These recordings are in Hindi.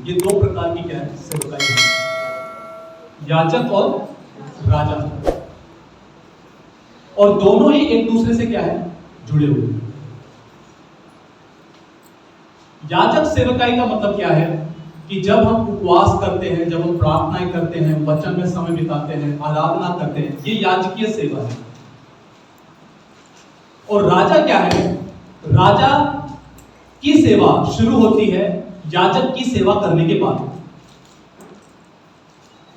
ये दो प्रकार की क्या है सेवकाई है, याजक और राजा, और दोनों ही एक दूसरे से क्या है जुड़े हुए हैं। याजक सेवकाई का मतलब क्या है कि जब हम उपवास करते हैं, जब हम प्रार्थनाएं करते हैं, वचन में समय बिताते हैं, आराधना करते हैं, ये याजकीय सेवा है। और राजा क्या है, राजा की सेवा शुरू होती है याजक की सेवा करने के बाद।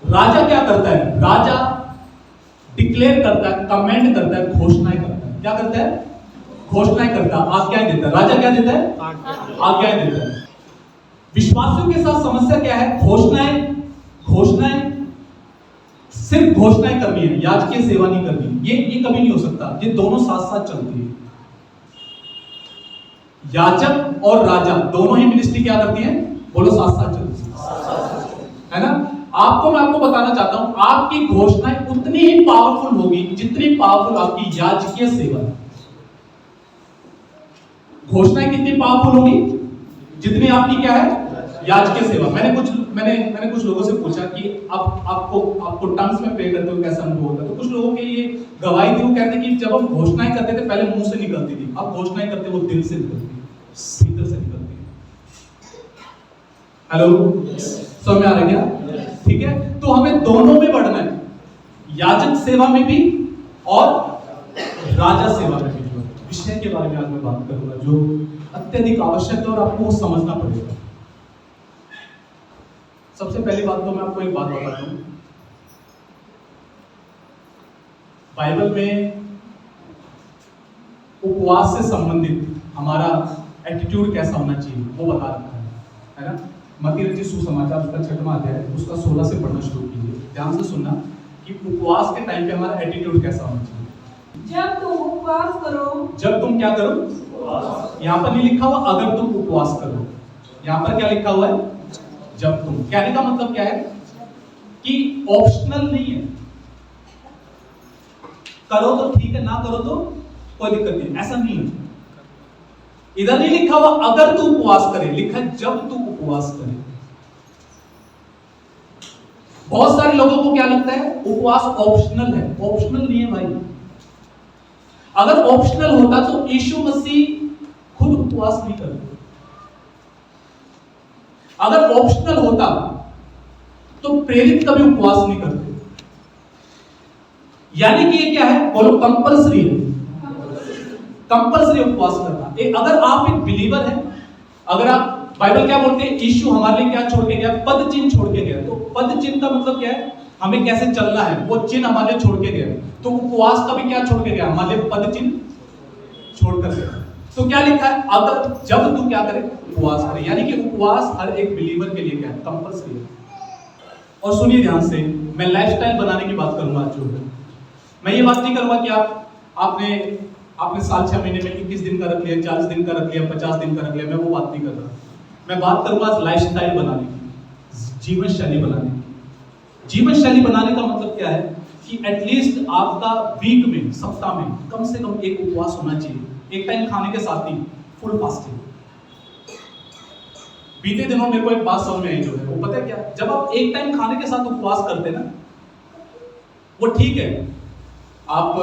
राजा क्या करता है, राजा डिक्लेयर करता है, कमेंड करता है, घोषणाएं करता है। क्या करता है, घोषणाएं करता है, आज्ञाएं देता है। राजा क्या देता है, आज्ञाएं देता है। विश्वासियों के साथ समस्या क्या है, घोषणाएं सिर्फ घोषणाएं करनी है, याजकीय सेवा नहीं करनी। ये कभी नहीं हो सकता, ये दोनों साथ साथ चलती है। याजक और राजा दोनों ही मिनिस्ट्री क्या करती है, बोलो साथ साथ चलती है ना। मैं आपको बताना चाहता हूं, आपकी घोषणाएं उतनी ही पावरफुल होगी जितनी पावरफुल आपकी याजकीय सेवा है। घोषणाएं कितनी पावरफुल होगी जितनी आपकी क्या है याजकीय सेवा। मैंने कुछ लोगों से पूछा कि अब आपको टंग्स में प्रे करते हुए कैसा अनुभव होता है। तो कुछ लोगों के ये गवाही थी, वो कहते कि जब हम घोषणाएं करते थे पहले मुंह से निकलती थी, अब घोषणाएं करते वो दिल से निकलती है, भीतर से निकलती है। हेलो, समझ में आ रहा है क्या? ठीक है, तो हमें दोनों में बढ़ना है, याजक सेवा में भी और राजा सेवा में भी। विषय के बारे में आज मैं बात करूंगा जो अत्यधिक आवश्यक है और आपको वो समझना पड़ेगा। सबसे पहली बात तो मैं आपको एक बात बताता हूं, बाइबल में उपवास से संबंधित हमारा एटीट्यूड कैसा होना चाहिए वो बता रखा है ना। मत्ती रचित सुसमाचार उसका 6वां अध्याय उसका 16 से पढ़ना शुरू कीजिए। ध्यान से सुनना कि उपवास के टाइम पे हमारा एटीट्यूड कैसा होना चाहिए। जब तुम उपवास करो, जब तुम क्या करो, यहां पर नहीं लिखा हुआ अगर तुम उपवास करो, यहां पर क्या लिखा हुआ है, जब तुम। कहने का मतलब क्या है कि ऑप्शनल नहीं है, करो तो ठीक है, ना करो तो कोई दिक्कत नहीं, ऐसा नहीं है। इधर नहीं लिखा हुआ अगर तू उपवास करे, लिखा है जब तू उपवास करे। बहुत सारे लोगों को क्या लगता है उपवास ऑप्शनल है, ऑप्शनल नहीं है भाई। अगर ऑप्शनल होता तो यीशु मसीह खुद उपवास नहीं करते। अगर ऑप्शनल होता तो प्रेरित कभी उपवास नहीं करते। यानी कि ये क्या है, बोलो कंपल्सरी है, कंपल्सरी उपवास करना। अगर आप एक बिलीवर हैं, अगर आप, बाइबल क्या बोलते हैं, यीशु हमारे लिए क्या छोड़ के गया, पद चिन्ह छोड़ के गया। तो पद चिन्ह का मतलब क्या है, हमें कैसे चलना है, वो चिन्ह हमारे लिए छोड़ के गया। तो उपवास का भी क्या छोड़ के गया, हमारे लिए पद चिन्ह छोड़कर गया। तो क्या लिखा है, अगर जब तू क्या करे उपवास करे, यानी कि उपवास हर एक बिलीवर के लिए क्या है, कंपल्सरी है। और सुनिए ध्यान से, मैं लाइफस्टाइल बनाने की बात करूंगा आज जो है। मैं ये बात नहीं करूंगा कि आपने साल 6 महीने में 21 दिन का रख लिया, 40 दिन का रख लिया, 50 दिन का रख लिया, मैं वो बात नहीं कर रहा। मैं बात करूंगा आज लाइफस्टाइल बनाने की, जीवन शैली बनाने की। जीवन शैली बनाने का मतलब क्या है कि एटलीस्ट आपका वीक में, सप्ताह में कम से कम एक उपवास होना चाहिए, एक टाइम खाने के साथ ही फुल फास्टिंग। बीते दिनों मेरे को एक बात समझ में आई जो है, वो पता है क्या, जब आप एक टाइम खाने के साथ उपवास करते ना, वो ठीक है, आप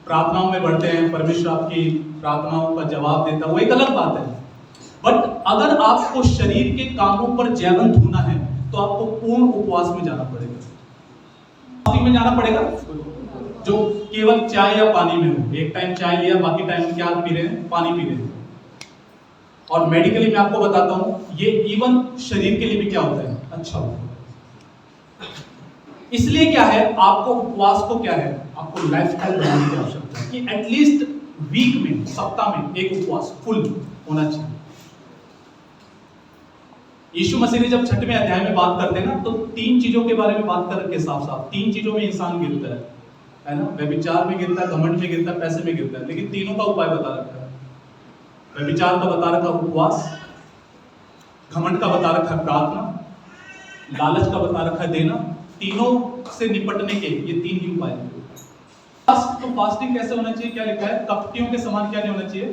प्रार्थनाओं में बढ़ते हैं, परमेश्वर आपकी प्रार्थनाओं का जवाब देता है, वो एक अलग बात है। बट अगर आपको शरीर के कामों पर जैवंत होना है तो आपको पूर्ण उपवास में जाना पड़ेगा। में जाना पड़ेगा जो केवल चाय या पानी में हो, एक टाइम चाय लिया, बाकी टाइम क्या पी रहे हैं, पानी पी रहे हैं। और मेडिकली मैं आपको बताता हूं, ये इवन शरीर के लिए भी क्या होता है, अच्छा होता है। इसलिए क्या है, आपको उपवास को क्या है, आपको लाइफस्टाइल बनाने की आवश्यकता है कि एटलीस्ट वीक में, सप्ताह में एक उपवास फुल होना चाहिए। यीशु मसीह ने जब 6वें अध्याय में बात करते हैं ना, तो 3 चीजों के बारे में बात कर रखे साफ-साफ। 3 चीजों में इंसान गिरता है ना, व्यभिचार में गिरता है, घमंड में गिरता है, पैसे में गिरता है, लेकिन तीनों का उपाय बता रखा है। व्यभिचार का बता रखा उपवास, घमंड का बता रखा प्रार्थना, लालच का बता रखा देना। तीनों से निपटने के ये 3 ही उपाय हैं। तो फास्टिंग कैसे होना चाहिए, क्या लिखा है, कपटियों के समान क्या नहीं होना चाहिए,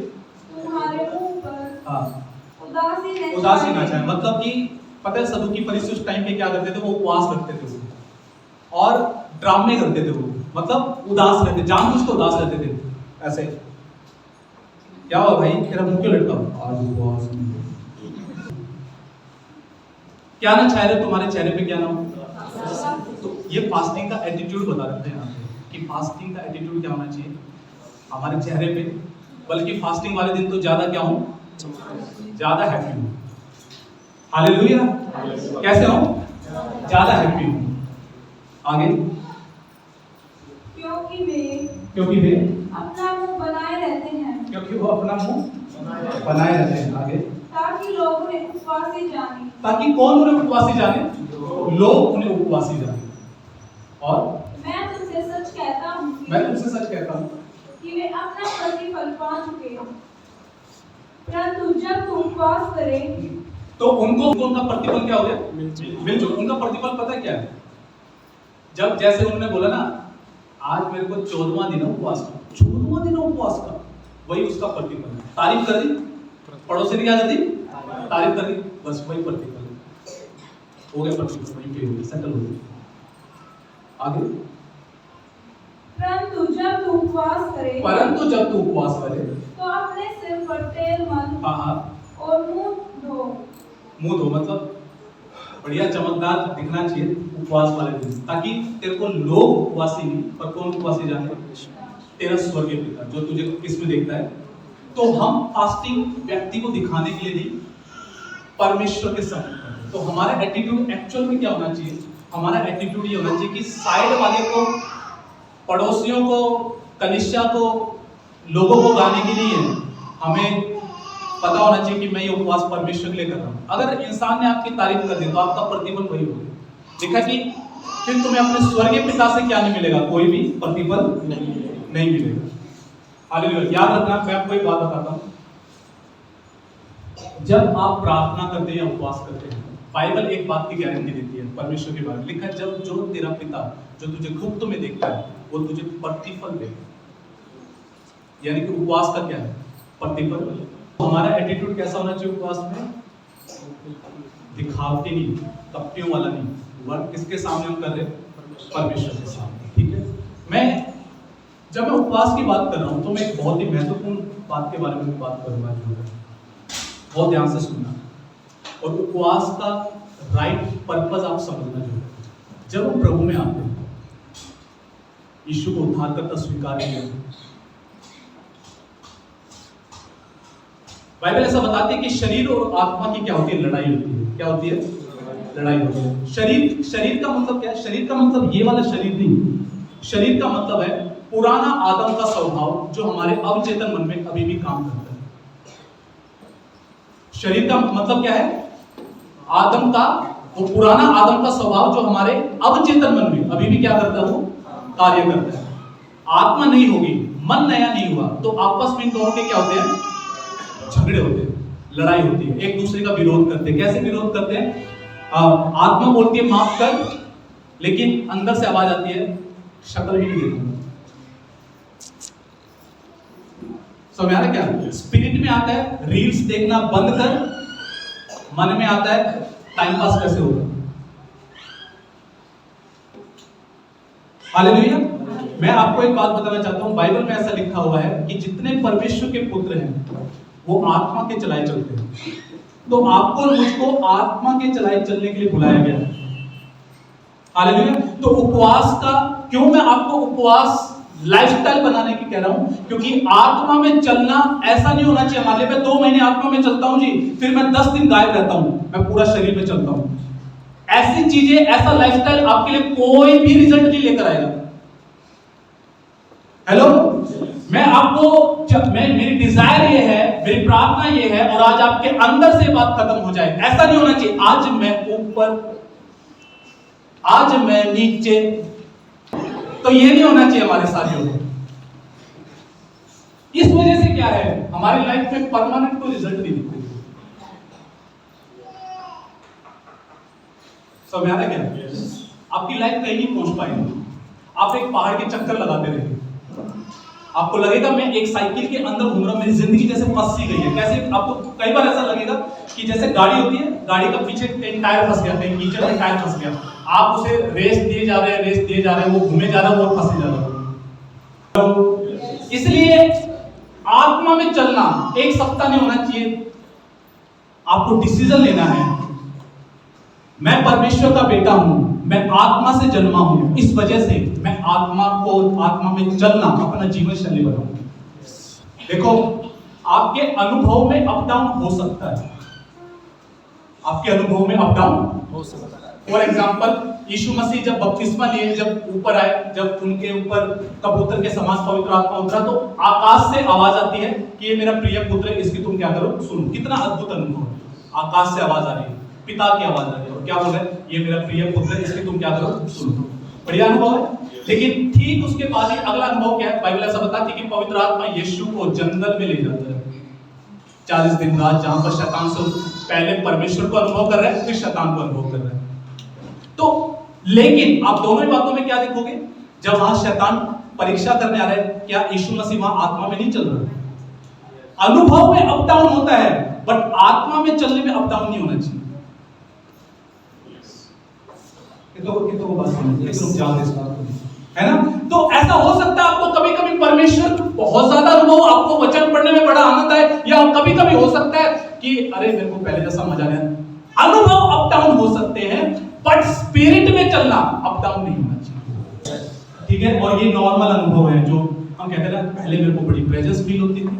तुम्हारे मुंह पर हाँ उदासीन ना चाहे, मतलब कि पता है सदुकी फरीसी उस टाइम पे क्या करते थे, वो उपवास रखते थे वो, और ड्रामे करते थे वो, मतलब उदास रहते, जानबूझ के उदास रहते थे ऐसे। क्या हुआ भाई, तेरा मुंह क्यों लटका? आज उपवास नहीं। क्या ना छाया रहे तुम्हारे चेहरे पे, क्या ना हो? तो ये फास्टिंग का एटीट्यूड बता देते हैं यहाँ पे कि फास्टिंग का एटीट्यूड क्या होना चाहिए हमारे चेहरे पे। बल्कि फास्टिंग वाले दिन तो ज्यादा क्या हो, ज्यादा हैप्पी हो। हालेलुया। कैसे हो? ज्यादा हैप्पी हो। आगे, क्योंकि वे अपना मुंह बनाए रहते हैं, क्योंकि वो अपना मुंह बनाए रहते हैं। आगे, ताकि लोग उन्हें उपवासी जाने। ताकि कौन उन्हें उपवासी जाने? लोग उन्हें उपवासी जाने। और मैं तुमसे सच कहता हूँ कि वे अपना प्रतिफल पा चुके हैं। परंतु जब तुम उपवास करे तो उनको उनका प्रतिफल क्या हो गया? मिल चुका। उनका प्रतिफल पता क्या है? जब जैसे उन्होंने बोला ना, आज मेरे को 14वां दिन है उपवास का, 14वां दिन है उपवास का, वही उसका प्रतिफल है। तारीफ कर दी, पड़ोसी ने क्या कर दी? तारीफ कर दी, बस वही प्रतिफल हो गया। प्रतिफल वही पे हो गया, सेटल हो गया। आगे, परंतु जब तू उपवास करे तो अपने सिर पर तेल मल, और मुंह धो, मतलब बढ़िया चमकदार दिखना चाहिए उपवास वाले दिन, ताकि तेरे को लोग उपवासी नहीं, पर कौन उपवासी जाने? तेरा स्वर्गीय पिता जो तुझे किसमें देखता है। तो हम फास्टिंग व्यक्ति को दिखाने के लिए नहीं, परमेश्वर के सामने। तो हमारा एटीट्यूड एक्चुअल में क्या होना चाहिए? हमारा एटीट्यूड ये होना चाहिए कि साइड वाले को, पड़ोसियों को, कनिष्ठा को, लोगों को गाने के लिए हमें पता होना चाहिए कि मैं ये उपवास परमेश्वर के लिए कर रहा हूं। अगर इंसान ने आपकी तारीफ कर दी तो आपका प्रतिफल वही होगा। देखा कि फिर तुम्हें अपने स्वर्गीय पिता से क्या नहीं मिलेगा? कोई भी प्रतिफल नहीं मिलेगा। हालेलुया। याद रखना, मैं आपको एक बात बताता हूं, जब आप प्रार्थना करते हैं या उपवास करते हैं, बाइबल एक बात की गारंटी देती है, परमेश्वर के बारे में लिखा है, जब जो तेरा पिता जो तुझे गुप्त में देखता है वो तुझे प्रतिफल देगा। यानी कि उपवास का क्या है? प्रतिफल। हमारा एटीट्यूड कैसा होना चाहिए उपवास में? दिखावटी नहीं, कपटियों वाला नहीं। वर्क किसके सामने हम कर रहे हैं? परमेश्वर के सामने। ठीक है। जब मैं उपवास की बात कर रहा हूं तो मैं एक बहुत ही महत्वपूर्ण बात के बारे में बात करूंगा, जो है बहुत ध्यान से सुनना। और उपवास का राइट पर्पस आप समझना। जो है जब हम प्रभु में आते हैं, यीशु को उद्धारकर्ता स्वीकार किया, बाइबल ऐसा बताती है कि शरीर और आत्मा की क्या होती है? लड़ाई होती है। क्या होती है? लड़ाई होती है। शरीर का मतलब क्या है? शरीर का मतलब ये वाला शरीर नहीं। शरीर का मतलब है पुराना आदम का स्वभाव जो हमारे अवचेतन मन में अभी भी काम करता है। शरीर का मतलब क्या है? आदम का, वो पुराना आदम का स्वभाव जो हमारे अवचेतन मन में अभी भी क्या करता है? वो कार्य करता है। आत्मा नहीं होगी, मन नया नहीं हुआ, तो आपस में इन दोनों के क्या होते हैं? झगड़े होते हैं, लड़ाई होती है, एक दूसरे का विरोध करते हैं। कैसे विरोध करते हैं? आत्मा बोलती है माफ कर, लेकिन अंदर से आवाज आती है शक्ल भी नहीं देखूंगा। समझ आ रहा है क्या? स्पिरिट में आता है रील्स देखना बंद कर, मन में आता है टाइम पास कैसे होगा। हालेलुया। मैं आपको एक बात बताना चाहता हूं, बाइबल में ऐसा लिखा हुआ है कि जितने परमेश्वर के पुत्र हैं वो आत्मा के चलाए चलते हैं। तो आपको और मुझको आत्मा के चलाए चलने के लिए बुलाया गया है। हालेलुया। तो उपवास का क्यों मैं आपको उपवास लाइफस्टाइल बनाने की कह रहा हूं? क्योंकि आत्मा में चलना ऐसा नहीं होना चाहिए हमारे लिए। मैं 2 महीने आत्मा में चलता हूं जी, फिर मैं 10 दिन गायब रहता हूं, मैं पूरा शरीर में चलता हूं। ऐसी चीजें, ऐसा लाइफस्टाइल आपके लिए कोई भी रिजल्ट नहीं लेकर आएगा। हेलो, मैं आपको मेरी डिजायर ये है, मेरी प्रार्थना ये है, और आज आपके अंदर से बात खत्म हो जाए। ऐसा नहीं होना चाहिए आज मैं ऊपर, आज मैं नीचे, तो ये नहीं होना चाहिए हमारे साथियों को। इस वजह से क्या है, हमारी लाइफ में परमानेंट कोई रिजल्ट नहीं दिखते। समझ आ रहा है क्या? आपकी लाइफ कहीं नहीं पहुंच पाएगी। आप एक पहाड़ के चक्कर लगाते रहेंगे, आपको लगेगा मैं एक साइकिल के अंदर घूम रहा हूं, मेरी जिंदगी जैसे फंस सी गई है। कैसे आपको कई बार ऐसा लगेगा कि जैसे गाड़ी होती है, गाड़ी का पीछे कहीं टायर फंस गया, कहीं कीचड़ में टायर फंस गया, आप उसे रेस दिए जा रहे हैं, वो घूमे जा रहा है, वो फंसे जा रहा है। तो इसलिए आत्मा में चलना एक सप्ताह नहीं होना चाहिए। आपको डिसीजन लेना है, मैं परमेश्वर का बेटा हूं, मैं आत्मा से जन्मा हूं, इस वजह से मैं आत्मा में चलना अपना जीवन शैली बनाऊं। देखो, आपके अनुभव में अप डाउन हो सकता है, आपके अनुभव में अप डाउन हो सकता है। फॉर एग्जाम्पल, यीशु मसीह जब बपतिस्मा लिए, जब ऊपर आए, जब उनके ऊपर कबूतर के समान पवित्र आत्मा उतरा, तो आकाश से आवाज आती है कि ये मेरा प्रिय पुत्र है, इसकी तुम क्या करो, सुनो। कितना अद्भुत अनुभव है। आकाश से आवाज आ रही है, पिता की आवाज आ रही है, और क्या बोल रहे हैं, ये मेरा प्रिय पुत्र है, इसकी तुम क्या करो, सुनो। बढ़िया अनुभव है। लेकिन ठीक उसके बाद ही अगला अनुभव क्या है, बाइबल ऐसा बताती है कि पवित्र आत्मा यीशु को जंगल में ले जाता है 40 दिन रात, जहां पर शैतान से पहले परमेश्वर को अनुभव कर रहा है, फिर शैतान को अनुभव कर रहा है। तो लेकिन आप दोनों ही बातों में क्या देखोगे, जब वहां शैतान परीक्षा करने आ रहा है, क्या यीशु मसीह वहां आत्मा में नहीं चल रहा है। अनुभव में अप डाउन होता है, बट आत्मा में चलने में अप डाउन नहीं होना चाहिए। कितनों को बात समझ है ना। तो ऐसा हो सकता है आपको कभी कभी परमेश्वर बहुत ज्यादा अनुभव, आपको वचन पढ़ने में बड़ा आनंद है, या कभी कभी हो सकता है कि अरे मेरे को पहले जैसा मजा नहीं आया। अनुभव अप डाउन हो सकते हैं, बट स्पिरिट में चलना अप डाउन नहीं होना चाहिए। ठीक है, और ये नॉर्मल अनुभव है जो हम कहते हैं ना, पहले मेरे को बड़ी प्रेजेंस फील होती थी,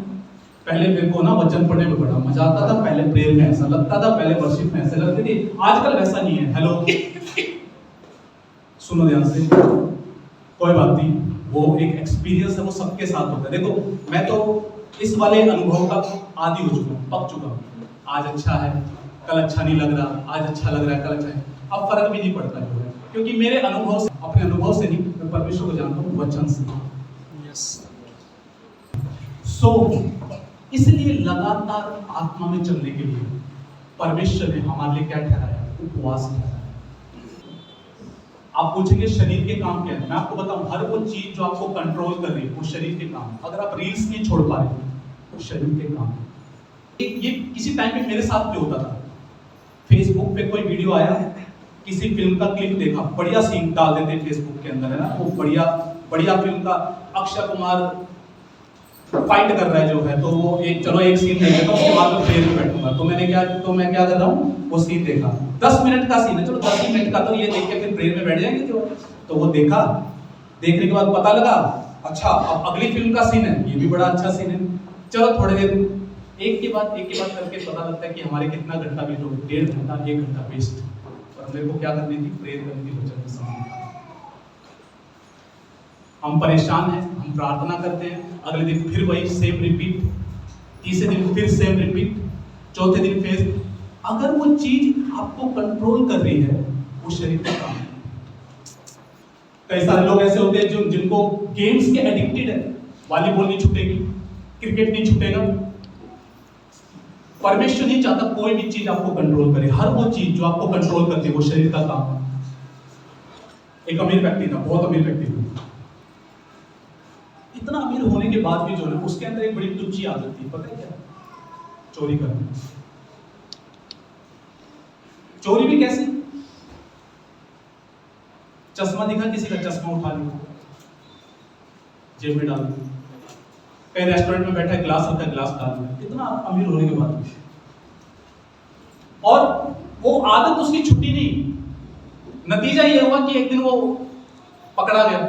पहले मेरे को ना वचन पढ़ने में बड़ा मजा आता था, पहले प्रेयर में ऐसा लगता था, पहले वर्शिप में ऐसा लगती थी। आजकल वैसा नहीं है। हेलो, सुनो ध्यान से, कोई बात नहीं, वो एक एक्सपीरियंस है, वो सबके साथ होता है। देखो, मैं तो इस वाले अनुभव का आदी हो चुका हूं, पक चुका हूं। आज अच्छा है, कल अच्छा नहीं लग रहा, आज अच्छा लग रहा है, कल अच्छा है, अब फर्क भी नहीं पड़ता जो है, क्योंकि मेरे अनुभव से, अपने अनुभव से नहीं, मैं परमेश्वर को जानता हूं वचन से। सो इसलिए लगातार आत्मा में चलने के लिए परमेश्वर ने हमारे लिए क्या ठहराया, उपवास ठहराया। आप पूछेंगे शरीर के काम क्या है, मैं आपको बताऊं, हर वो चीज जो आपको कंट्रोल कर रही है वो शरीर के काम। अगर आप रील्स नहीं छोड़ पा रहे तो शरीर के काम। ये किसी टाइम पे मेरे साथ भी होता था। फेसबुक पे कोई वीडियो आया, किसी फिल्म का क्लिप देखा, बढ़िया सीन डाल देते फेसबुक के अंदर, है ना, वो बढ़िया फिल्म का अक्षय कुमार फाइट कर रहा है जो है, तो वो एक सीन देख लेता हूं, उसके बाद मैं प्रेयर में बैठूंगा। तो मैं क्या कर रहा हूँ, वो सीन देखा, 10 मिनट का सीन है, चलो 10 मिनट का, तो ये देख के फिर प्रेयर में बैठ जाएंगे। तो वो देखा, देखने के बाद पता लगा, अच्छा अब अगली फिल्म का सीन है, ये भी बड़ा अच्छा सीन है, चलो थोड़ी देर एक के बाद करके पता लगता है कि हमारे कितना घंटा बीत हो गया, 1.5 घंटा 1 घंटा वेस्ट। और मेरे को क्या करनी थी, प्रेयर करनी थी वचन के सामने। हम परेशान हैं, हम प्रार्थना करते हैं, अगले दिन फिर वही सेम रिपीट, तीसरे दिन फिर सेम रिपीट, चौथे दिन फिर। अगर वो चीज आपको कंट्रोल कर रही है, वो शरीर का काम है। कई सारे लोग ऐसे होते हैं जिनको गेम्स के एडिक्टेड है, वॉलीबॉल नहीं छूटेगी, क्रिकेट नहीं छूटेगा। परमेश्वर नहीं चाहता कोई भी चीज आपको कंट्रोल करे। हर वो चीज जो आपको कंट्रोल करती है वो शरीर का काम है। एक अमीर व्यक्ति था, बहुत अमीर व्यक्ति था, इतना अमीर होने के बाद भी जो है उसके अंदर एक बड़ी तुच्ची आदत थी, पता है क्या, चोरी करना। चोरी भी कैसे, चश्मा दिखा किसी का, चश्मा उठा लिया, जेब में डाल दिया, कहीं रेस्टोरेंट में बैठा है, ग्लास रखा है, ग्लास डाल दिया, इतना अमीर होने के बाद भी। और वो आदत उसकी छुट्टी नहीं। नतीजा ये हुआ कि एक दिन वो पकड़ा गया,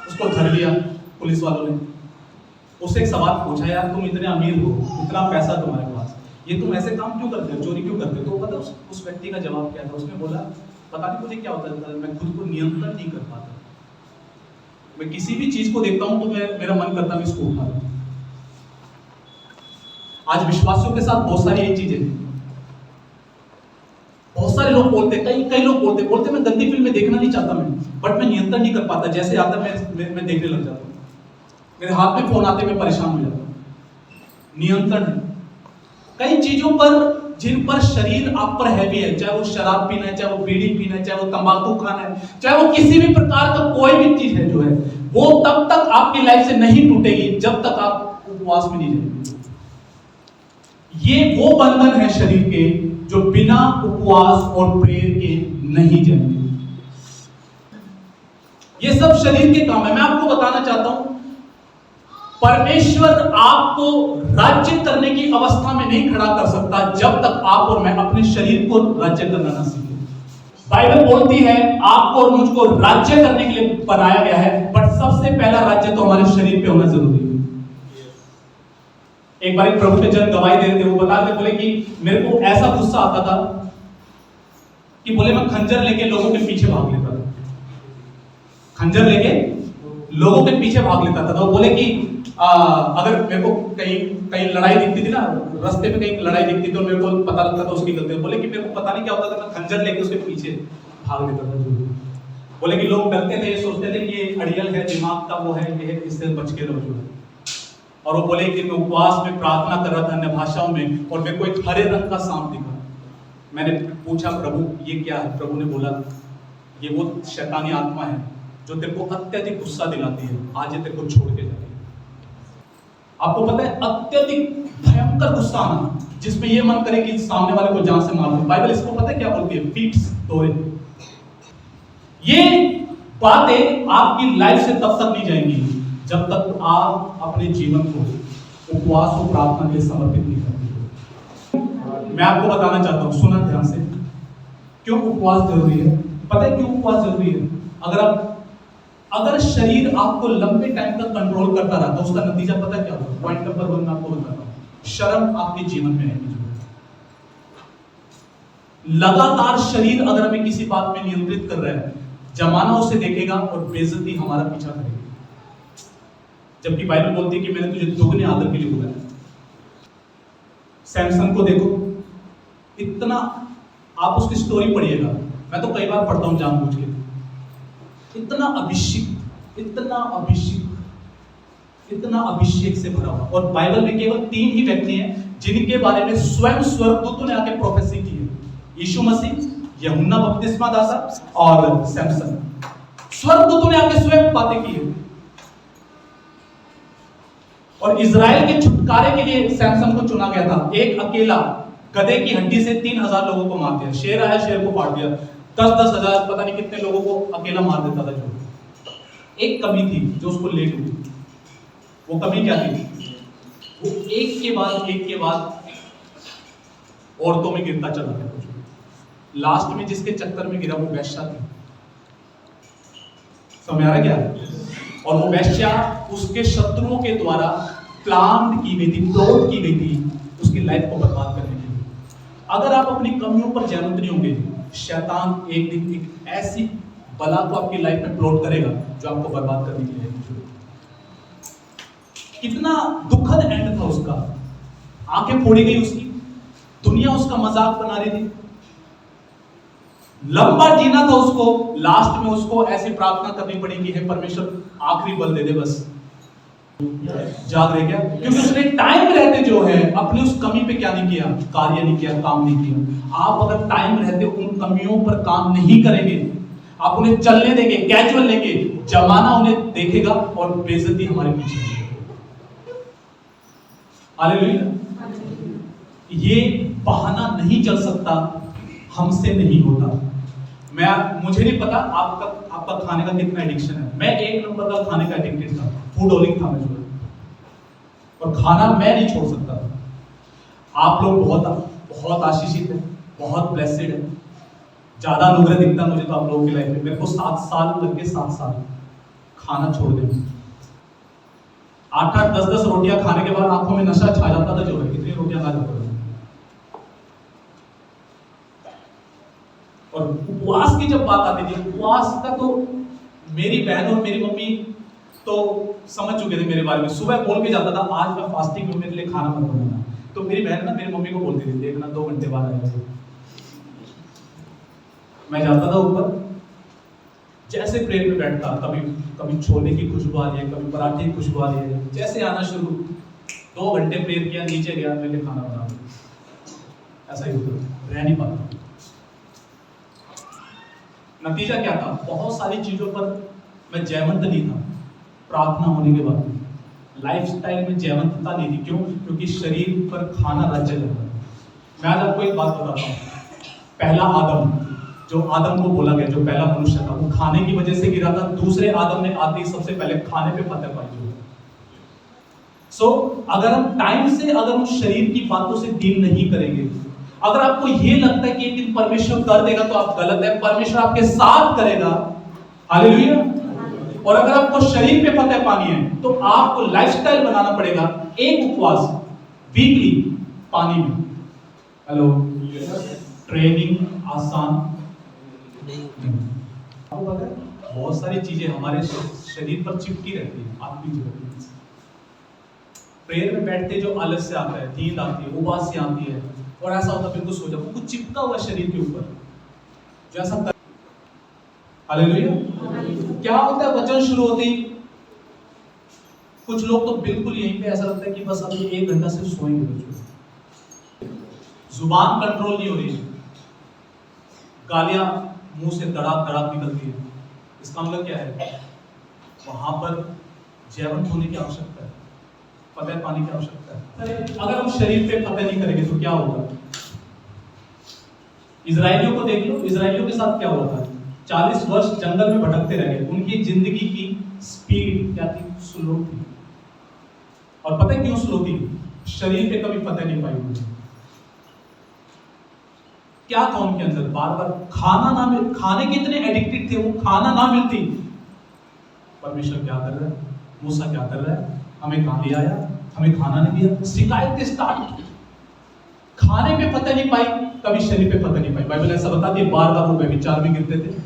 उसको धर लिया पुलिस वालों ने। उससे एक सवाल पूछा, यार तुम इतने अमीर हो, इतना पैसा तुम्हारे पास, ये तुम ऐसे काम क्यों करते हो, चोरी क्यों करते हो? तो पता उस व्यक्ति का जवाब क्या था, उसने बोला, पता नहीं मुझे क्या होता था, मैं खुद को नियंत्रण नहीं कर पाता। मैं किसी भी चीज को देखता हूं तो मेरा मन करता है इसको उठा लूं। आज विश्वासियों के साथ बहुत सारी यही चीजें, बहुत सारे लोग बोलते, कई लोग बोलते मैं गंदी फिल्म में देखना नहीं चाहता मैं, बट मैं नियंत्रण नहीं कर पाता, जैसे आता मैं देखने लग जाता हूं, मेरे हाथ में फोन आते मैं परेशान हो जाता हूं। नियंत्रण है कई चीजों पर, जिन पर शरीर आप पर हैवी है, चाहे वो शराब पीना है, चाहे वो बीड़ी पीना है, चाहे वो तंबाकू खाना है, चाहे वो किसी भी प्रकार का कोई भी चीज है जो है, वो तब तक आपकी लाइफ से नहीं टूटेगी जब तक आप उपवास में नहीं जाएंगे। ये वो बंधन है शरीर के जो बिना उपवास और प्रेयर के नहीं जाएंगे। ये सब शरीर के काम है। मैं आपको बताना चाहता हूं, परमेश्वर आपको राज्य करने की अवस्था में नहीं खड़ा कर सकता जब तक आप और मैं अपने शरीर को राज्य करना ना सीखें। बाइबल बोलती है आपको और मुझको राज्य करने के लिए बनाया गया है, बट सबसे पहला राज्य तो हमारे शरीर पे होना जरूरी है। एक बार एक प्रभु के जन गवाही दे रहे थे, वो बता रहे बोले कि मेरे को ऐसा गुस्सा आता था कि बोले मैं खंजर लेके लोगों के पीछे भाग लेता था, खंजर लेके लोगों के पीछे भाग लेता था। तो वो बोले कि अगर मेरे को कहीं लड़ाई दिखती थी ना, रास्ते में कहीं लड़ाई दिखती थी तो मेरे को पता लगता था उसकी गलती। बोले कि मेरे को पता नहीं क्या होता था, मैं खंजर लेके उसके पीछे भाग लेता था। बोले कि लोग डरते थे, ये सोचते थे कि ये अड़ियल है, दिमाग का वो है, ये है, इससे बच के रहो। और वो बोले कि मैं उपवास में प्रार्थना कर रहा था अन्य भाषाओं में, और मेरे को एक हरे रंग का सांप दिखा। मैंने पूछा प्रभु ये क्या है? प्रभु ने बोला ये वो शैतानी आत्मा है जो तेरे को अत्यधिक गुस्सा दिलाती है, आज ये तेरे को छोड़ के जाती है। आपको पता है अत्यधिक भयंकर गुस्सा आना जिसमें ये मन करे कि सामने वाले को जान से मार दो। बाइबल इसको पता है क्या बोलती है? फीट्स तोड़े। ये बातें आपकी लाइफ से तब तक नहीं जाएंगी जब तक आप अपने जीवन को उपवास और प्रार्थना के लिए समर्पित नहीं करते। मैं आपको बताना चाहता हूं, सुना ध्यान से, क्यों उपवास जरूरी है। पता है क्यों उपवास जरूरी है? अगर शरीर आपको लंबे टाइम तक कंट्रोल करता रहा तो उसका नतीजा पता क्या होगा? पॉइंट नंबर 1 मैं आपको बताता हूं, शर्म आपके जीवन में आएगी। लगातार शरीर अगर हमें किसी बात में नियंत्रित कर रहा है, जमाना उसे देखेगा और बेइज्जती हमारा पीछा करेगी। जबकि बाइबल बोलती है कि मैंने तुझे दोगुने आदर के लिए बुलाया। सैमसन को देखो, इतना, आप उसकी स्टोरी पढ़िएगा, मैं तो कई बार पढ़ता हूं जानबूझ के, इतना अभिषेक से भरा हुआ। और बाइबल में केवल 3 ही व्यक्ति हैं जिनके बारे में स्वयं स्वर्गदूतों ने आके प्रोफेसी की है, यीशु मसीह, यूहन्ना बपतिस्मा दाता और सैमसन। स्वर्गदूतों ने आके स्वयं बातें की है। और इजराइल के छुटकारे के लिए सैमसन को चुना गया था। एक अकेला गधे की हड्डी से 3000 लोगों को मार दिया, शेर आया शेर को फाड़ दिया, 10-10 हजार पता नहीं कितने लोगों को अकेला मार देता था। जो एक कमी थी जो उसको लेट हुई, वो कमी क्या थी? वो एक के बाद औरतों में गिरता चला गया। लास्ट में जिसके चक्कर में गिरा वो वेश्या थी। समझ आ रहा क्या? और वो वेश्या उसके शत्रुओं के द्वारा प्लान की गई थी, प्लॉट की गई थी उसकी लाइफ को बर्बाद करने के लिए। अगर आप अपनी कमियों पर जयवंत नहीं होंगे, शैतान एक दिन एक ऐसी बला को आपकी लाइफ में प्लॉट करेगा जो आपको बर्बाद करने के लिए। कितना दुखद एंड था उसका, आंखें फोड़ी गई उसकी, दुनिया उसका मजाक बना रही थी, लंबा जीना था उसको, लास्ट में उसको ऐसी प्रार्थना करनी पड़ी कि हे परमेश्वर आखिरी बल दे दे बस। याद रह गया? क्योंकि उसने टाइम रहते जो है अपनी उस कमी पे क्या नहीं किया? कार्य नहीं किया, काम नहीं किया। आप अगर टाइम रहते उन कमियों पर काम नहीं करेंगे, आप उन्हें चलने देंगे, कैजुअल लेंगे, जमाना उन्हें देखेगा और बेइज्जती हमारे पीछे। हालेलुया। ये बहाना नहीं चल सकता, हमसे नहीं होता। मुझे नहीं पता आपका खाने का कितना एडिक्शन है। मैं 1 नंबर का खाने का एडिक्टेड था, फूडोलिक था मैं जो, और खाना मैं नहीं छोड़ सकता। आप लोग बहुत आशीषित है, बहुत ब्लेसेड है, ज्यादा अनुग्रह दिखता मुझे तो आप लोगों की लाइफ में। मेरे को 7 साल लग गए, 7 साल खाना छोड़ देने। 8-8, 10-10 रोटियां खाने के बाद आंखों में नशा छा जाता था जो है, कितनी रोटियां खा जाता था। और उपवास की जब बात आती थी, उपवास का तो मेरी बहन और मेरी मम्मी तो समझ चुके थे मेरे बारे में। सुबह बोल के जाता था आज मैं फास्टिंग हूं, मेरे लिए खाना मत बनाना। तो मेरी बहन ना मेरी मम्मी को बोलती थी देखना 2 घंटे बाद आएगा। मैं जाता था ऊपर, जैसे प्लेट में बैठता, कभी छोले की खुशबू आ रही है, कभी पराठे की खुशबू आ रही है, जैसे आना शुरू, 2 घंटे प्रेयर किया, नीचे गया, मेरे लिए खाना बना। ऐसा ही होता, रह नहीं पाता। नतीजा क्या था? बहुत सारी चीजों पर मैं जयवंत नहीं था, प्रार्थना होने के बाद लाइफस्टाइल में जयवंतता नहीं थी। क्यों? क्योंकि शरीर पर खाना राज्य कर रहा है। मैं आज आपको एक बात बताता हूँ, पहला आदम, जो आदम को बोला गया, जो पहला मनुष्य था, वो खाने की वजह से गिरा था। दूसरे आदम ने आते ही सबसे पहले खाने पे फतह पाई। अगर हम टाइम से, अगर हम शरीर की बातों से डील नहीं करेंगे, अगर आपको ये लगता है कि एक दिन परमेश्वर कर देगा, तो आप गलत है। परमेश्वर आपके साथ करेगा। हालेलुया। और अगर आपको शरीर पे फतह पानी है, तो आपको लाइफस्टाइल बनाना पड़ेगा, एक उपवास वीकली पानी में। हेलो, ट्रेनिंग आसान नहीं। आपको पता है बहुत सारी चीजें हमारे शरीर पर चिपकी रहती है आत्मिक जीवन में। प्रेयर में बैठते जो आलस्य आता है, नींद आती है, उबासी आती है, और ऐसा होता है बिल्कुल सो जाओ, कुछ चिपका हुआ शरीर के ऊपर जो ऐसा कर... हालेलुया। क्या होता है वचन शुरू होते ही कुछ लोग तो बिल्कुल यहीं पे ऐसा लगता है कि बस अभी 1 घंटा से सोएंगे। जुबान कंट्रोल नहीं हो रही, गालियां मुंह से धड़ाक धड़ाक निकलती है। इसका मतलब क्या है? वहां पर जयवंत होने की आवश्यकता है, फतह पाने की आवश्यकता है। अगर हम शरीर पे फतह नहीं करेंगे तो क्या होगा? इजरायलियों को देख लो, इजरायलियों के साथ क्या हुआ था? 40 वर्ष जंगल में भटकते रह गए। उनकी जिंदगी की स्पीड क्या थी? स्लो थी। और पता है क्यों स्लो थी? शरीर पे कभी फतह नहीं पाई उन्होंने। क्या था उनके अंदर? बार बार खाना ना मिल, खाने के इतने एडिक्टेड थे वो, खाना ना मिलती। परमेश्वर क्या कर रहा है? मूसा क्या कर रहा है? हमें कहां ले आया? हमें खाना नहीं दिया। शिकायतें स्टार्ट। खाने पे फतह नहीं पाई, कभी शरीर पे फतह नहीं पाई। बाइबल ऐसा बताती है बार बार वो व्यभिचार में गिरते थे।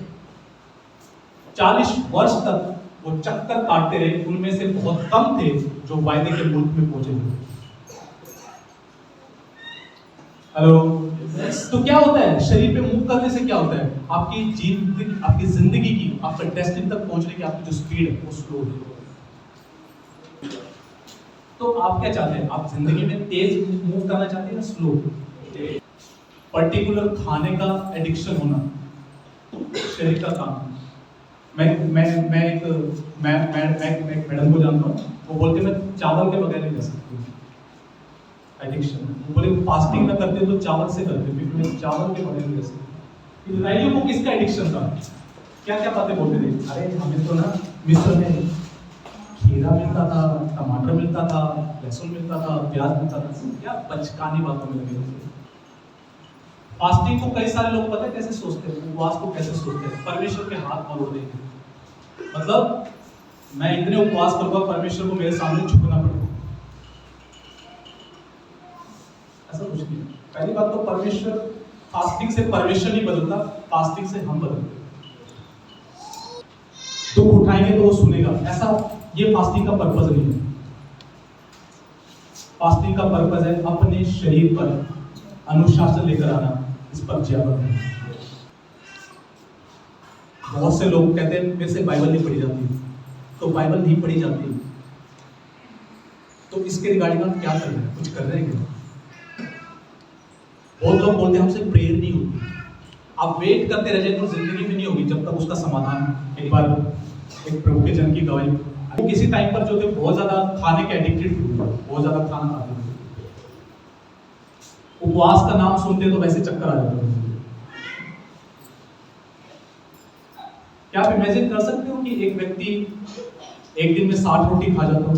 40 वर्ष तक वो चक्कर काटते रहे। उनमें से बहुत कम थे जो वायदे के मुल्क में पहुंचे थे। हेलो। तो क्या होता है? शरीर पे मूव करने से क्या होता है? आपकी जिंदगी की, आपका डेस्टिनी तक पहुंचने की आपकी जो स्पीड है वो स्लो है। तो आप क्या चाहते हैं? आप जिंदगी में तेज मूव करना चाहते हैं या स्लो? पर्टिकुलर खाने का एडिक्शन होना शरीर का काम। मैं एक मैडम को जानता हूँ, वो बोलते मैं चावल के बगैर नहीं रह सकती। एडिक्शन, वो बोले फास्टिंग में करते तो चावल से करते, क्योंकि मैं चावल के बगैर नहीं रह सकती। इजराइलियों को किसका एडिक्शन था? क्या क्या बातें बोलते थे? अरे हमें तो ना मिस्र में खीरा मिलता था, टमाटर मिलता था, लहसुन मिलता था, प्याज मिलता था। क्या बचकानी बातों में लगे। फास्टिंग को कई सारे लोग पता है कैसे सोचते हैं, उपवास को कैसे सोचते हैं? परमेश्वर के हाथ मरोड़ देंगे। मतलब मैं इतने उपवास करूंगा, परमेश्वर को मेरे सामने झुकना पड़ेगा। ऐसा कुछ नहीं। पहली बात तो परमेश्वर, फास्टिंग से परमेश्वर नहीं बदलता, फास्टिंग से हम बदलते। दुख उठाएंगे तो वो सुनेगा, ऐसा ये फास्टिंग का पर्पस नहीं है। फास्टिंग का पर्पस है अपने शरीर पर अनुशासन लेकर आना, इस पर जयवंत। बहुत से लोग कहते हैं मेरे से बाइबल नहीं पढ़ी जाती। तो बाइबल नहीं पढ़ी जाती तो इसके रिगार्डिंग आप क्या कर रहे हैं? कुछ कर रहे हैं क्या? बहुत लोग बोलते हैं हमसे प्रेयर नहीं होती। आप वेट करते रह जाए तो जिंदगी में नहीं होगी जब तक उसका समाधान। एक बार एक प्रभु के जन की गवाही, वो किसी टाइम पर जो थे बहुत ज्यादा खाने के एडिक्टेड थे, बहुत ज्यादा खाना खाते थे। उपवास का नाम सुनते तो वैसे चक्कर आ जाते हैं। क्या आप इमेजिन कर सकते हो कि एक व्यक्ति एक दिन में 60 रोटी खा जाता हो,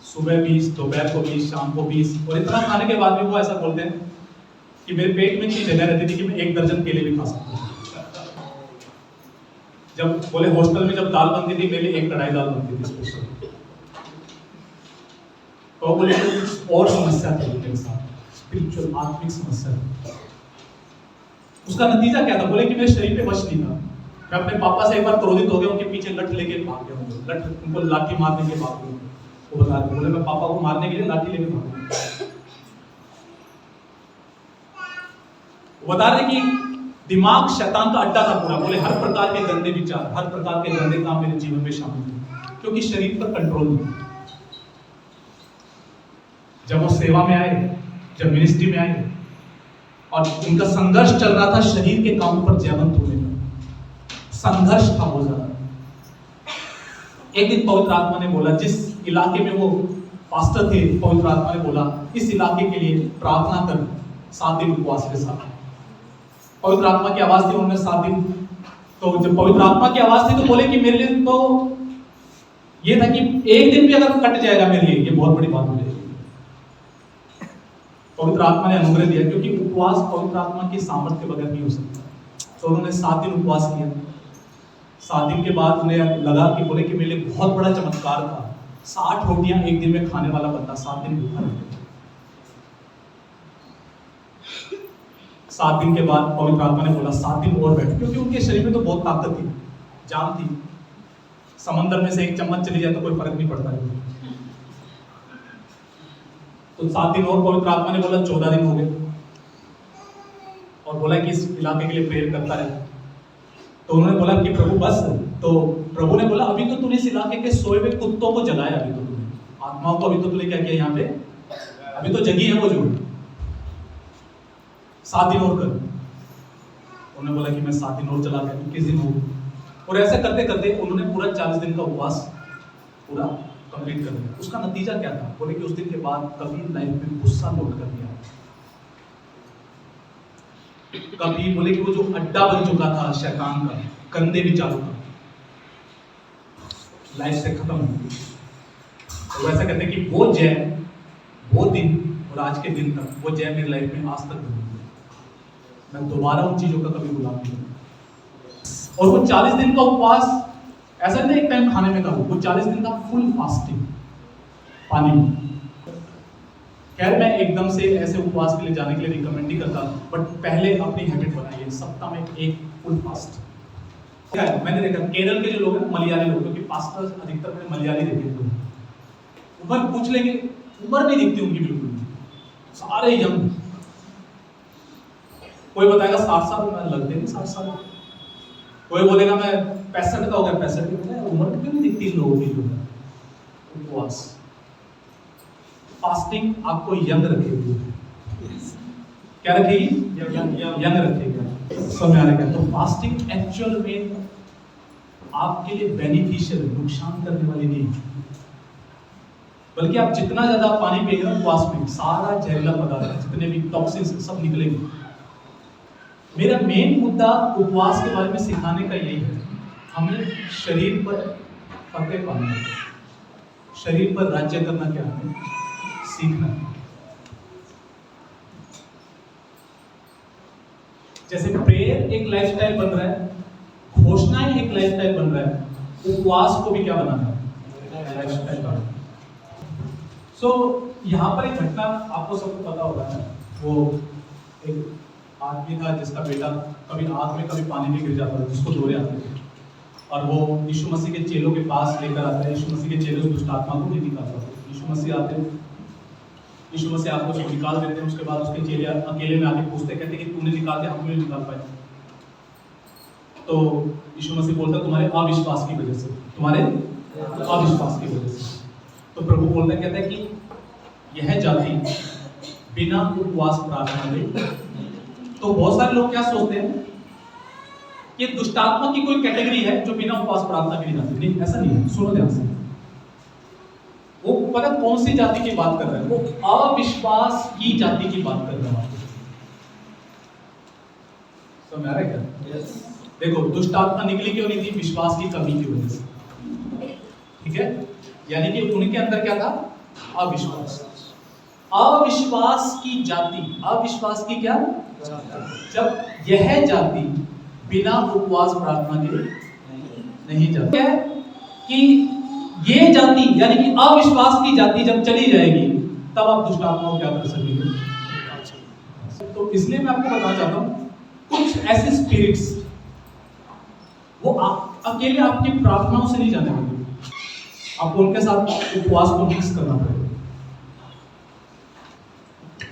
सुबह 20, दोपहर को 20, शाम को 20, और इतना खाने के बाद भी वो ऐसा बोलते हैं कि मेरे पेट में इतनी जगह रहती थी कि मैं 1 दर्जन केले भी खा सकता हूँ। जब बोले हॉस्टल में जब दाल बनती थी, मेरे लिए 1 कढ़ाई दाल बनती थी स्पेशल। तो बोले और समस्या थी मेरे साथ, स्पिरिचुअल आत्मिक समस्या। उसका नतीजा क्या था? बोले कि मेरे शरीर पे वश नहीं था। मैं अपने पापा से एक बार क्रोधित हो गया, उनके पीछे लठ लेके भाग गया। लठ, उनको लाठी मारने के भाग गया। वो बता रहे, बोले मैं पापा को मारने के लिए लाठी लेके भाग गया। वो बता रहे कि दिमाग शैतान का अड्डा था पूरा। बोले हर प्रकार के गंदे विचार, हर प्रकार के गंदे काम मेरे जीवन में शामिल थे, क्योंकि शरीर पर कंट्रोल नहीं। जब वो सेवा में आए, जब मिनिस्ट्री में आए, और उनका संघर्ष चल रहा था शरीर के कामों पर जयवंत होने का संघर्ष था बहुत ज्यादा। एक दिन पवित्र आत्मा ने बोला, जिस इलाके में वो पास्टर थे, पवित्र आत्मा ने बोला इस इलाके के लिए प्रार्थना कर 7 दिन उपवास के साथ। पवित्र आत्मा की आवाज थी, उन्होंने 7 दिन, तो जब पवित्र आत्मा की आवाज थी तो बोले कि मेरे लिए तो ये था कि एक दिन भी अगर कट जाएगा मेरे लिए ये बहुत बड़ी बात हो जाएगी। पवित्र आत्मा ने अनुग्रह दिया, क्योंकि उपवास पवित्र आत्मा की सामर्थ्य के बगैर नहीं हो सकता। तो उन्होंने 7 दिन उपवास किया। 7 दिन के बाद उन्हें लगा कि बोले कि मेरे लिए बहुत बड़ा चमत्कार था, 60 रोटियां एक दिन में खाने वाला बंदा 7 दिन भूखा रह गया। 7 दिन के बाद पवित्र आत्मा ने बोला 7 दिन और बैठ, क्योंकि उनके शरीर में तो बहुत ताकत थी, जान थी। समंदर में से एक चम्मच चली जाए तो कोई फर्क नहीं पड़ता है। तो 7 दिन और पवित्र आत्मा ने बोला 14 दिन हो गए, और बोला कि इस इलाके के लिए प्रेयर करता रहे। तो उन्होंने बोला कि प्रभु बस, तो प्रभु ने बोला अभी तो तूने इस इलाके के सोए हुए कुत्तों को जगाया, अभी तो तूने आत्माओं को अभी तो तूने क्या किया यहाँ पे, अभी तो जगी है वो जो 7 दिन और कर। उन्होंने बोला कि मैं 7 दिन और चला गया, 21 दिन हो गए, और ऐसे करते करते उन्होंने पूरा 40 दिन का उपवास पूरा कंप्लीट कर दिया। उसका नतीजा क्या था, बोले कि उस दिन के बाद कभी लाइफ में गुस्सा लौट कर दिया, कभी बोले कि वो जो अड्डा बन चुका था शैतान का, गंदे विचारों का, लाइफ से खत्म हो गई। तो ऐसा कहते हैं कि वो जय, वो दिन और आज के दिन तक वो जय मेरी लाइफ में आज तक बनी है। मैं दोबारा उन चीजों का कभी गुलाम नहीं हूं। और वो 40 दिन का उपवास ऐसा नहीं एक टाइम खाने में का, वो 40 दिन का फुल फास्टिंग पानी में। खैर मैं एकदम से ऐसे उपवास के लिए जाने के लिए रिकमेंड नहीं करता, बट पहले अपनी हैबिट बनाइए, सप्ताह में एक फुल फास्ट। क्या है, मैंने देखा केरल के जो लोग हैं मलयाली लोग, क्योंकि पास्टर अधिकतर मैंने मलयाली देखे थे, उम्र पूछ लेंगे, उम्र नहीं दिखती उनकी बिल्कुल, सारे यंग। कोई बताएगा 60 साल में लगते नहीं 60 साल, कोई बोलेगा मैं 65 का हो गया, 65 की उम्र क्यों नहीं दिखती इन लोगों की जो है। उपवास फास्टिंग आपको यंग रखेगी, क्या रखेगी, यंग रखेगा, समझ आ रहा है। तो फास्टिंग एक्चुअल में आपके लिए बेनिफिशियल, नुकसान करने वाली नहीं, बल्कि आप जितना ज्यादा पानी पिएंगे उपवास में सारा जहरीला पदार्थ, जितने भी टॉक्सिन्स सब निकलेंगे। मेरा मेन मुद्दा उपवास के बारे में सिखाने का यही है, हमें शरीर पर फतेह पाना है, शरीर पर राज्य करना क्या है, सीखना। जैसे प्रेयर एक लाइफस्टाइल बन रहा है, घोषणाएं एक लाइफस्टाइल बन रहा है, उपवास को भी क्या बनाना है, लाइफस्टाइल बनाना। सो यहाँ पर एक घटना आपको सबको पता होगा ना, वो एक आदमी था जिसका बेटा कभी आग में कभी पानी में गिर जाता था, जिसको दौरे आते थे, और वो यीशु मसीह के चेलों के पास लेकर आता है। यीशु मसीह के चेले उस दुष्ट आत्मा को नहीं निकालता, यीशु मसीह आते हैं, यीशु मसीह आपको उसको निकाल देते हैं। उसके बाद उसके चेले अकेले में आके पूछते, कहते कि तूने निकाल दिया, हम क्यों नहीं निकाल पाए। तो यीशु मसीह बोलता तुम्हारे अविश्वास की वजह से, तुम्हारे अविश्वास की वजह से। तो प्रभु बोलता है, कहता है कि यह जाति बिना उपवास प्रार्थना के। तो बहुत सारे लोग क्या सोचते हैं कि दुष्टात्मा की कोई कैटेगरी है जो बिना उपवास प्रार्थना के नहीं जाती। नहीं, ऐसा नहीं है, सुनो ध्यान से। वो पता कौन सी जाति की बात कर रहा है, वो अविश्वास की जाति की बात कर रहा है। समझ आ रहा है क्या? yes. देखो दुष्ट आत्मा निकली क्यों नहीं थी, विश्वास की कमी की वजह से, ठीक है। यानी कि उनके अंदर क्या था, अविश्वास। अविश्वास की जाति, अविश्वास की क्या, जब यह जाति बिना उपवास प्रार्थना के नहीं जाती है कि ये जाति यानी कि अविश्वास की जाति जब चली जाएगी तब आप दुष्ट आत्मा को क्या कर सकेंगे। तो इसलिए मैं आपको बताना चाहता हूं, कुछ ऐसे स्पिरिट्स वो अकेले आपकी प्रार्थनाओं से नहीं जाने वाले, आपको उनके साथ उपवास को मिक्स करना पड़ेगा।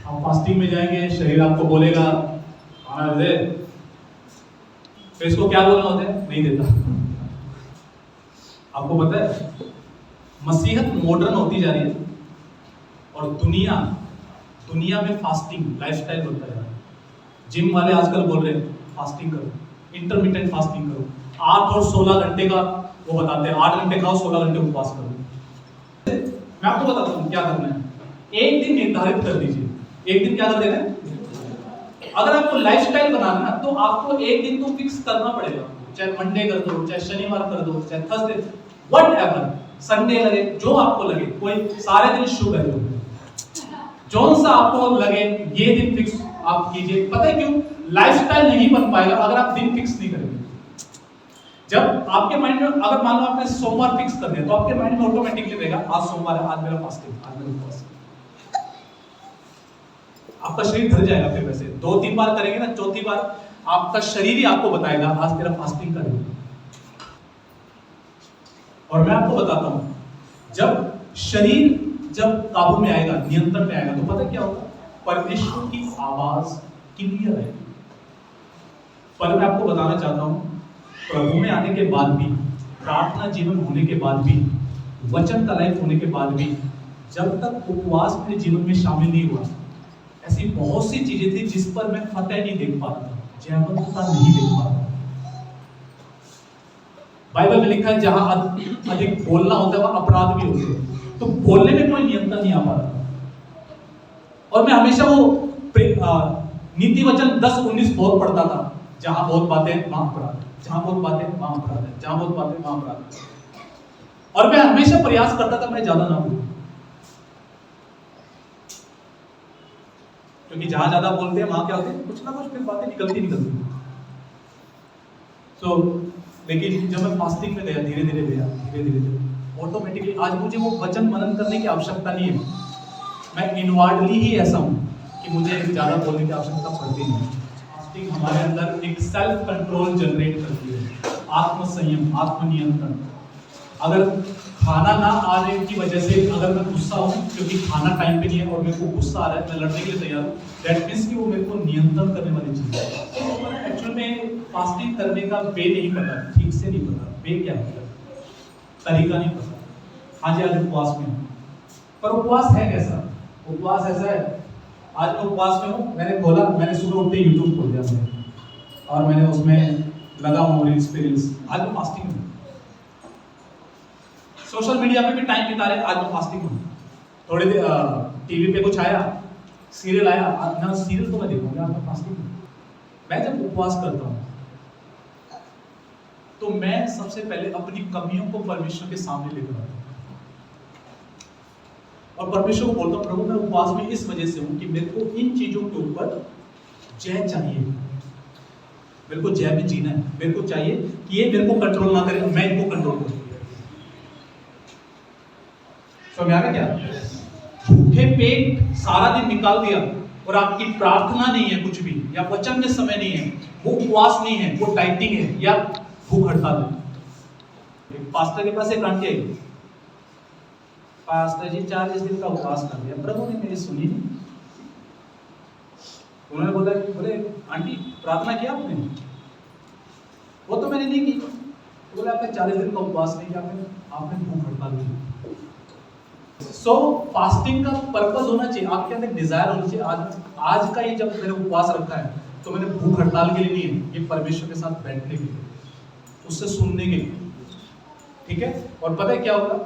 आप फास्टिंग में जाएंगे, शरीर आपको बोलेगा खाना दे, फिर इसको क्या बोलना होता है, नहीं देता। आपको पता है मसीहत मॉडर्न होती जा रही है और दुनिया में फास्टिंग लाइफस्टाइल बनता जा रहा है। जिम वाले आजकल बोल रहे हैं फास्टिंग करो, इंटरमिटेंट फास्टिंग करो, 8 और 16 घंटे का वो बताते हैं 8 घंटे खाओ 16 घंटे उपवास करो। मैं आपको बताता हूँ क्या करना है। एक दिन निर्धारित कर दीजिए। एक दिन क्या कर देना है? अगर आपको लाइफस्टाइल बनाना है तो आपको एक दिन तो फिक्स करना पड़ेगा, चाहे मंडे कर दो, चाहे शनिवार कर दो, चाहे थर्सडे, व्हाटएवर, संडे लगे, जो आपको लगे, कोई सारे दिन शुभ है, जो सा आपको लगे ये दिन फिक्स आप कीजिए। पता है क्यों? लाइफस्टाइल नहीं बन पाएगा अगर आप दिन फिक्स नहीं करेंगे। जब आपके माइंड में, अगर मान लो आपने सोमवार फिक्स कर दिया तो आपके माइंड में ऑटोमेटिकली रहेगा आज सोमवार है, आज मेरा फास्टिंग, आज मेरा उपवास। आपका शरीर धर जाएगा। फिर वैसे 2-3 बार करेंगे ना, चौथी बार आपका शरीर ही आपको बताएगा आज तेरा फास्टिंग का दिन। और मैं आपको बताता हूं, जब शरीर जब काबू में आएगा, नियंत्रण में आएगा, तो पता क्या होगा? परमेश्वर की आवाज क्लियर है। पर मैं आपको बताना चाहता हूं, प्रभु में आने के बाद भी, प्रार्थना जीवन होने के बाद भी, वचन का लाइफ होने के बाद भी, जब तक उपवास मेरे जीवन में शामिल नहीं हुआ, ऐसी बहुत सी चीजें थी जिस पर मैं फतेह नहीं देख पा रहा था, जयवंतता नहीं देख पा रहा था। बाइबल में लिखा है जहां अधिक बोलना होता है वहां अपराध भी होते हैं। तो बोलने में कोई नियंत्रण नहीं आ पा रहा था। और मैं हमेशा वो नीति वचन 10-19 बहुत पढ़ता था, जहां बहुत बातें वहां अपराध, जहां बहुत बातें वहां अपराध है, जहां बहुत बातें वहां अपराध है। और मैं हमेशा प्रयास करता था मैं ज्यादा ना बोलूं, क्योंकि जहां ज्यादा बोलते हैं वहां क्या होते हैं, कुछ ना कुछ फिर बातें निकलती। तो लेकिन जब मैं फास्टिंग में गया, धीरे धीरे ऑटोमेटिकली आज मुझे वो वचन मनन करने की आवश्यकता नहीं है। मैं इनवर्डली ही ऐसा हूं कि मुझे ज्यादा बोलने की आवश्यकता पड़ती नहीं। फास्टिंग हमारे अंदर एक सेल्फ कंट्रोल जनरेट करती है, आत्मसंयम, आत्मनियंत्रण। अगर खाना ना आने की वजह से अगर मैं गुस्सा हूं क्योंकि खाना टाइम पे नहीं है और मेरे को गुस्सा आ रहा है, मैं लड़ने के लिए तैयार हूं, दैट मींस कि वो मेरे को नियंत्रण करने वाली चीज है। एक्चुअल में फास्टिंग करने का वे नहीं पता, ठीक से नहीं पता वे क्या है, तरीका नहीं पता। हाँ जी, आज उपवास में, पर उपवास है कैसा? उपवास ऐसा है, आज मैं उपवास में हूँ, मैंने सुबह उठते यूट्यूब खोल दिया मैंने, और मैंने उसमें लगा हूँ रील्स पे रील्स। आज मैं फास्टिंग हूँ। सोशल मीडिया पे भी टाइम बिता रहे, आज मैं फास्टिंग हूँ। थोड़ी देर टीवी पे कुछ आया, सीरियल आया, ना सीरियल तो मैं देखूंगा, आज मैं फास्टिंग हूँ। मैं जब उपवास करता हूँ तो मैं सबसे पहले अपनी कमियों को परमेश्वर के सामने लेकर आता हूँ और परमेश्वर को बोलता हूँ, प्रभु मैं उपवास में इस वजह से हूं कि मेरे को इन चीजों के ऊपर जय चाहिए, मेरे को जय में जीना है, मेरे को चाहिए कि ये मेरे को कंट्रोल ना करे, मैं इनको कंट्रोल करूं। समझ आ रहा क्या? भूखे पेट सारा दिन निकाल दिया और आपकी प्रार्थना नहीं है कुछ भी, या वचन में समय नहीं है, वो उपवास नहीं है, वो डाइटिंग है या भूख हड़ताल है। पास्टर के पास एक आंटी आई, पास्टर जी 40 दिन का उपवास कर लिया, प्रभु ने मेरी सुनी नहीं। उन्होंने बोला कि बोले आंटी प्रार्थना किया आपने? वो तो मैंने नहीं की। बोले आपने 40 दिन का उपवास नहीं किया, आपने भूख हड़ताल की। सो फास्टिंग का पर्पस होना चाहिए, आपके अंदर डिजायर होनी चाहिए। आज का ये जब मैंने उपवास रखा है तो मैंने भूख हड़ताल के लिए नहीं है, ये परमेश्वर के साथ बैठने के लिए, उससे सुनने के लिए, ठीक है। और पता है क्या होगा,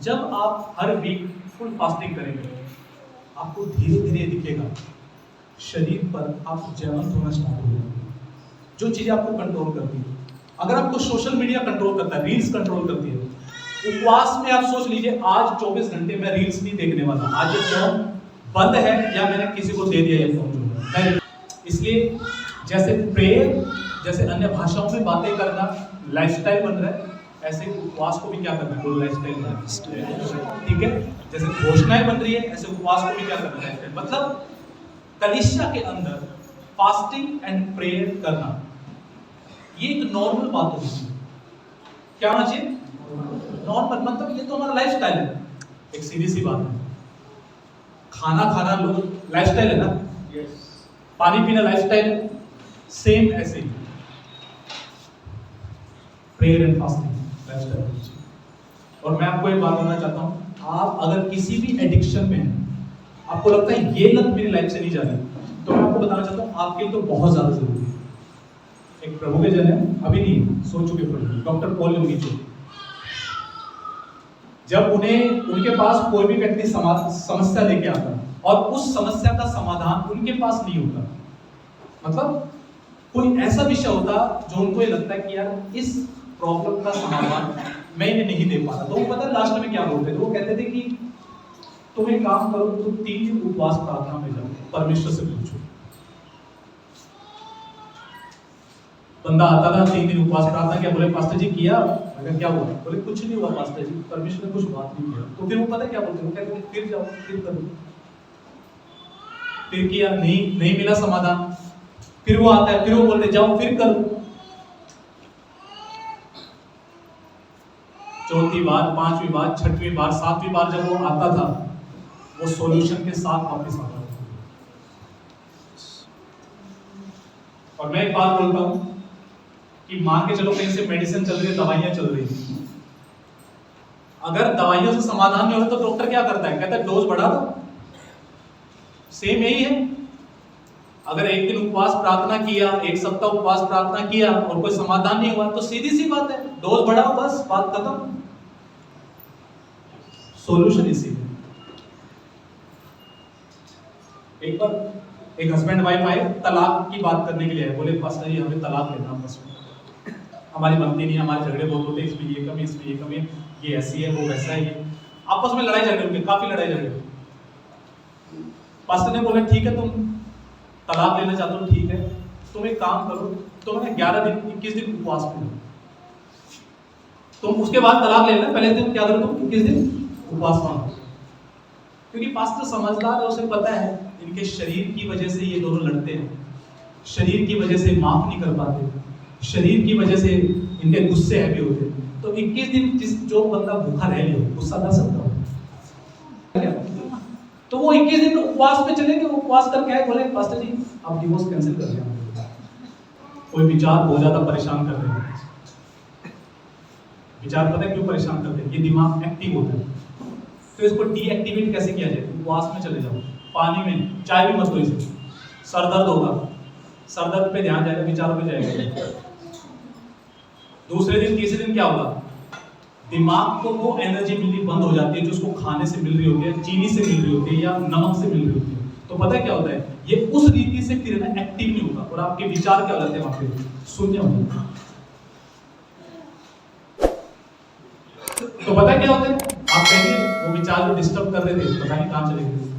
जब आप हर वीक फुल फास्टिंग करेंगे आपको धीरे धीरे दिखेगा शरीर पर आप जयवंत होना स्टार्ट हो जाएंगे। जो चीजें आपको कंट्रोल करती है, अगर आपको सोशल मीडिया कंट्रोल करता है, रील्स कंट्रोल करती है, उपवास में आप सोच लीजिए आज 24 घंटे में रील्स नहीं देखने वाला, आज ये फोन बंद है या मैंने किसी को दे दिया ये फोन जो, इसलिए जैसे प्रेयर, जैसे अन्य भाषाओं में बातें करना लाइफस्टाइल बन रहा है, ऐसे उपवास को भी क्या करना है, लाइफस्टाइल बनना है, ठीक है। जैसे घोषणाएं बन रही है ऐसे उपवास को भी क्या करना है, मतलब कलीसिया के अंदर फास्टिंग एंड प्रेयर करना ये एक नॉर्मल बात होती है। क्या होना चाहिए? नॉर्मल, मतलब ये तो हमारा लाइफस्टाइल है, एक सीधी सी बात है। खाना खाना लोग लाइफस्टाइल है ना, पानी पीना लाइफस्टाइल है, सेम ऐसे ही प्रेयर एंड फास्टिंग लाइफस्टाइल। और मैं आपको एक बात बताना चाहता हूं, आप अगर किसी भी एडिक्शन में हैं, आपको लगता है ये लत मेरी लाइफ से नहीं जा रही, तो मैं आपको बताना चाहता हूं आपके लिए तो बहुत ज्यादा जरूरी है। एक प्रभु के जन है, अभी नहीं, सो चुके प्रभु, डॉक्टर पॉल यूंगी। जब उन्हें उनके पास कोई भी व्यक्ति समस्या लेके आता और उस समस्या का समाधान उनके पास नहीं होता, मतलब कोई ऐसा विषय होता जो उनको ये लगता है कि यार इस प्रॉब्लम का समाधान मैं इन्हें नहीं दे पा रहा, तो वो पता है लास्ट में क्या बोलते थे? वो कहते थे कि तुम एक काम करो, तुम 3 दिन उपवास प्रार्थना में जाओ, परमेश्वर से पूछो। बंदा आता था 3 दिन उपवास प्रार्थना किया, बोले पास्टर जी किया, अगर क्या हुआ? बोले कुछ नहीं हुआ पास्टर जी, परमेश्वर ने कुछ बात नहीं किया। तो फिर वो पता क्या बोलते? वो कहते फिर जाओ, फिर करो, फिर किया, नहीं मिला समाधान, फिर वो आता है, फिर वो बोलते जाओ फिर करो। 4थी बार, 5वीं बार, 6वीं बार, 7वीं बार जब वो आता था, वो सॉल्यूशन के साथ वापस आता था। और मैं एक बात बोलता हूं कि मान के चलो कहीं से मेडिसिन चल रही है, दवाइयां चल रही है, अगर दवाइयों से समाधान नहीं हो रहा तो डॉक्टर क्या करता है? कहता है डोज बढ़ा दो। सेम यही है, अगर एक दिन उपवास प्रार्थना किया, एक सप्ताह उपवास प्रार्थना किया और कोई समाधान नहीं हुआ, तो सीधी सी बात है, डोज बढ़ाओ, बस बात खत्म। सॉल्यूशन इसी है। एक बार एक हस्बैंड वाइफ आए, तलाक की बात करने के लिए आए, बोले पास्टर जी हमें तलाक लेना, आपस में हमारी बनती नहीं, हमारे झगड़े बहुत होते हैं, इसमें ये कमी, इसमें ये कमी, ये ऐसी है, वो वैसा है, आपस में लड़ाई झगड़े होंगे, काफी लड़ाई झगड़े। पास्टर ने बोला ठीक है, तुम तलाक लेना चाहते हो, ठीक है, तुम एक काम करो, तुम 11 दिन 21 दिन उपवास करो, तुम उसके बाद तलाक लेना, पहले दिन क्या करो, तुम 21 दिन उपवास मांगो। क्योंकि पास्टर समझदार है, उसे पता है इनके शरीर की वजह से ये दोनों लड़ते हैं, शरीर की वजह से माफ नहीं कर पाते, शरीर की वजह से इनके गुस्से हैवी होते, तो 21 दिन जो बंदा भूखा रह लिया, गुस्सा कर सकता हो, तो वो 21 दिन उपवास में चले गए। उपवास करके आए, बोले पास्टर जी आप डिवोर्स कैंसिल कर दिया, कोई विचार बहुत ज्यादा परेशान कर रहे हैं। विचार पता है क्यों परेशान करते हैं? ये दिमाग एक्टिव होता है, तो इसको डीएक्टिवेट कैसे किया जाए? उपवास में चले जाओ, पानी में, चाय भी मत लो, इसे सर दर्द होगा, सर दर्द पे ध्यान जाएगा, विचारों पे जाएगा। दूसरे दिन, तीसरे दिन क्या होगा? दिमाग को वो एनर्जी मिलनी बंद हो जाती है जो उसको खाने से मिल रही होती है, चीनी से मिल रही होती है या नमक से मिल रही होती है। तो पता है क्या होता है? ये उस रीति से फिर ना एक्टिव नहीं होगा और आपके विचार क्या हो जाते हैं? वहां पे शून्य हो जाते हैं। तो पता है क्या होता है? आप कहेंगे वो विचार जो डिस्टर्ब कर रहे थे, पता नहीं कहां चले गए।